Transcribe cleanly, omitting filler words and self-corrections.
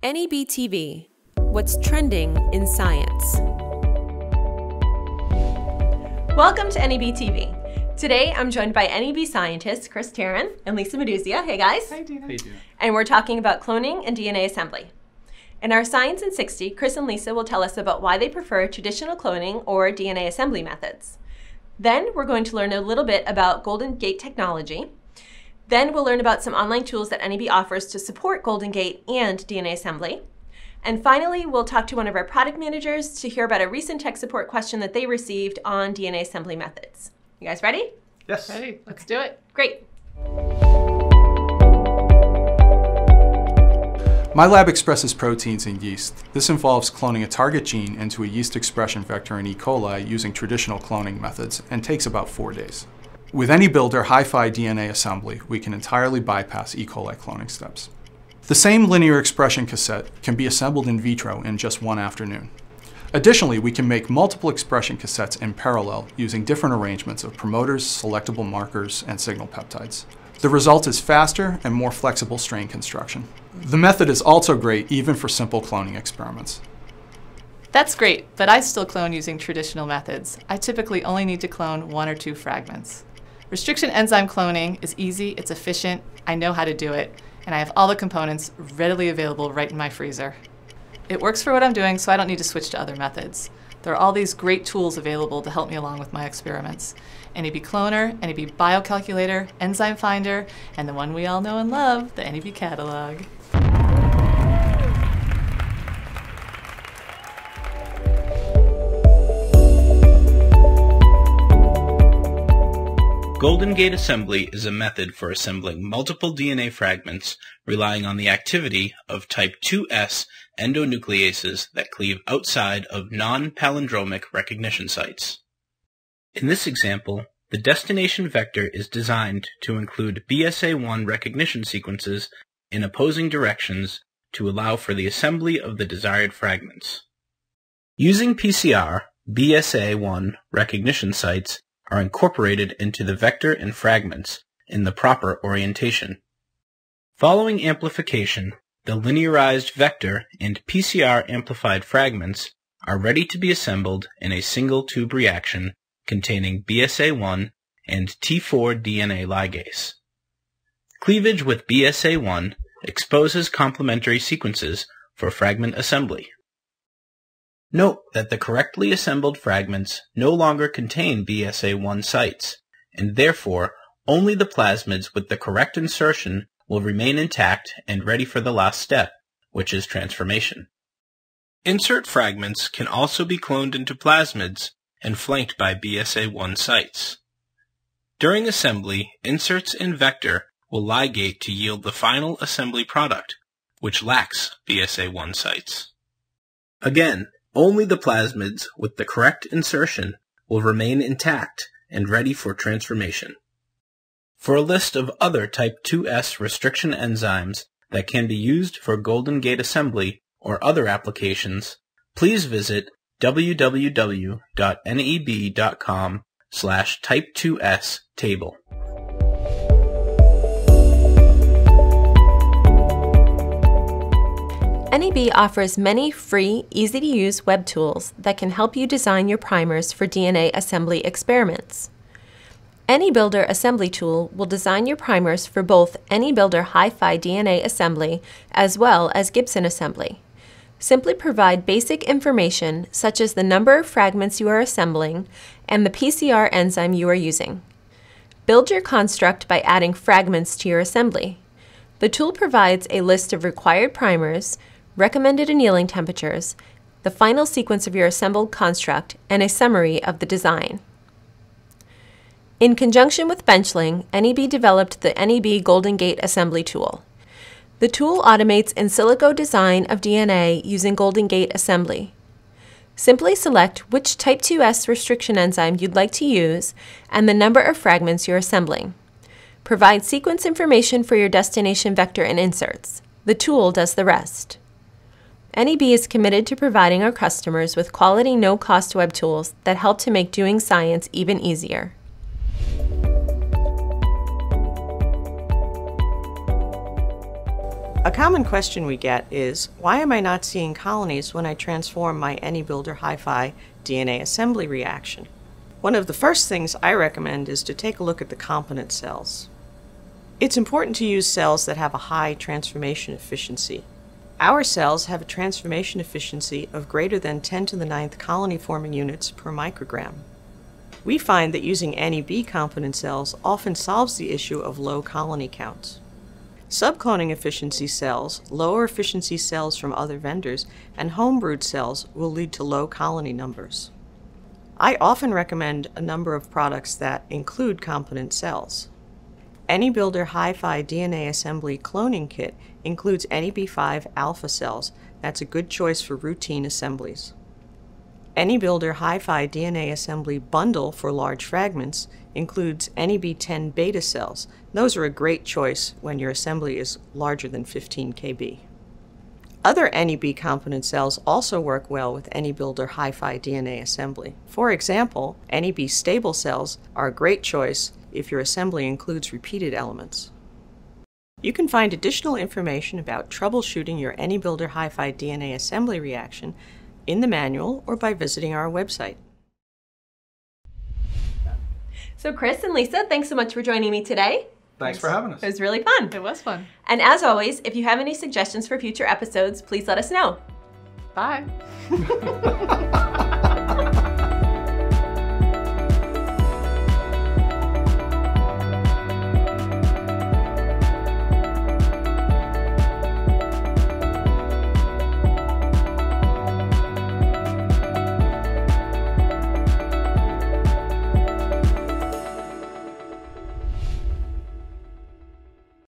NEB TV, what's trending in science. Welcome to NEB TV. Today I'm joined by NEB scientists Chris Tarrant and Lisa Meduzia. Hey guys. Hi Dina. Hey Dina. And we're talking about cloning and DNA assembly. In our Science in 60, Chris and Lisa will tell us about why they prefer traditional cloning or DNA assembly methods. Then we're going to learn a little bit about Golden Gate technology. Then we'll learn about some online tools that NEB offers to support Golden Gate and DNA assembly. And finally, we'll talk to one of our product managers to hear about a recent tech support question that they received on DNA assembly methods. You guys ready? Yes. Ready, let's do it. Great. My lab expresses proteins in yeast. This involves cloning a target gene into a yeast expression vector in E. coli using traditional cloning methods and takes about 4 days. With any builder hi-fi DNA assembly, we can entirely bypass E. coli cloning steps. The same linear expression cassette can be assembled in vitro in just one afternoon. Additionally, we can make multiple expression cassettes in parallel using different arrangements of promoters, selectable markers, and signal peptides. The result is faster and more flexible strain construction. The method is also great even for simple cloning experiments. That's great, but I still clone using traditional methods. I typically only need to clone 1 or 2 fragments. Restriction enzyme cloning is easy, it's efficient, I know how to do it, and I have all the components readily available right in my freezer. It works for what I'm doing, so I don't need to switch to other methods. There are all these great tools available to help me along with my experiments. NEB Cloner, NEB Biocalculator, Enzyme Finder, and the one we all know and love, the NEB Catalog. Golden Gate assembly is a method for assembling multiple DNA fragments relying on the activity of type 2S endonucleases that cleave outside of non-palindromic recognition sites. In this example, the destination vector is designed to include BSA1 recognition sequences in opposing directions to allow for the assembly of the desired fragments. Using PCR, BSA1 recognition sites are incorporated into the vector and fragments in the proper orientation. Following amplification, the linearized vector and PCR-amplified fragments are ready to be assembled in a single tube reaction containing BSA1 and T4 DNA ligase. Cleavage with BSA1 exposes complementary sequences for fragment assembly. Note that the correctly assembled fragments no longer contain BSA1 sites, and therefore only the plasmids with the correct insertion will remain intact and ready for the last step, which is transformation. Insert fragments can also be cloned into plasmids and flanked by BSA1 sites. During assembly, inserts in vector will ligate to yield the final assembly product, which lacks BSA1 sites. Again, only the plasmids with the correct insertion will remain intact and ready for transformation. For a list of other type 2S restriction enzymes that can be used for Golden Gate assembly or other applications, please visit www.neb.com/type2s table. NEB offers many free, easy-to-use web tools that can help you design your primers for DNA assembly experiments. AnyBuilder Assembly Tool will design your primers for both AnyBuilder hi-fi DNA assembly as well as Gibson assembly. Simply provide basic information such as the number of fragments you are assembling and the PCR enzyme you are using. Build your construct by adding fragments to your assembly. The tool provides a list of required primers, recommended annealing temperatures, the final sequence of your assembled construct, and a summary of the design. In conjunction with Benchling, NEB developed the NEB Golden Gate assembly tool. The tool automates in silico design of DNA using Golden Gate assembly. Simply select which type 2S restriction enzyme you'd like to use and the number of fragments you're assembling. Provide sequence information for your destination vector and inserts. The tool does the rest. NEB is committed to providing our customers with quality, no-cost web tools that help to make doing science even easier. A common question we get is, why am I not seeing colonies when I transform my AnyBuilder Hi-Fi DNA assembly reaction? One of the first things I recommend is to take a look at the component cells. It's important to use cells that have a high transformation efficiency. Our cells have a transformation efficiency of greater than 10 to the 9th colony forming units per microgram. We find that using NEB component cells often solves the issue of low colony counts. Subcloning efficiency cells, lower efficiency cells from other vendors, and homebrewed cells will lead to low colony numbers. I often recommend a number of products that include component cells. AnyBuilder Hi-Fi DNA Assembly Cloning Kit includes NEB5 alpha cells. That's a good choice for routine assemblies. AnyBuilder Hi-Fi DNA Assembly Bundle for large fragments includes NEB10 beta cells. Those are a great choice when your assembly is larger than 15 kb. Other NEB component cells also work well with AnyBuilder Hi-Fi DNA Assembly. For example, NEB stable cells are a great choice if your assembly includes repeated elements. You can find additional information about troubleshooting your AnyBuilder Hi-Fi DNA assembly reaction in the manual or by visiting our website. So Chris and Lisa, thanks so much for joining me today. Thanks for having us. It was really fun. It was fun. And as always, if you have any suggestions for future episodes, please let us know. Bye.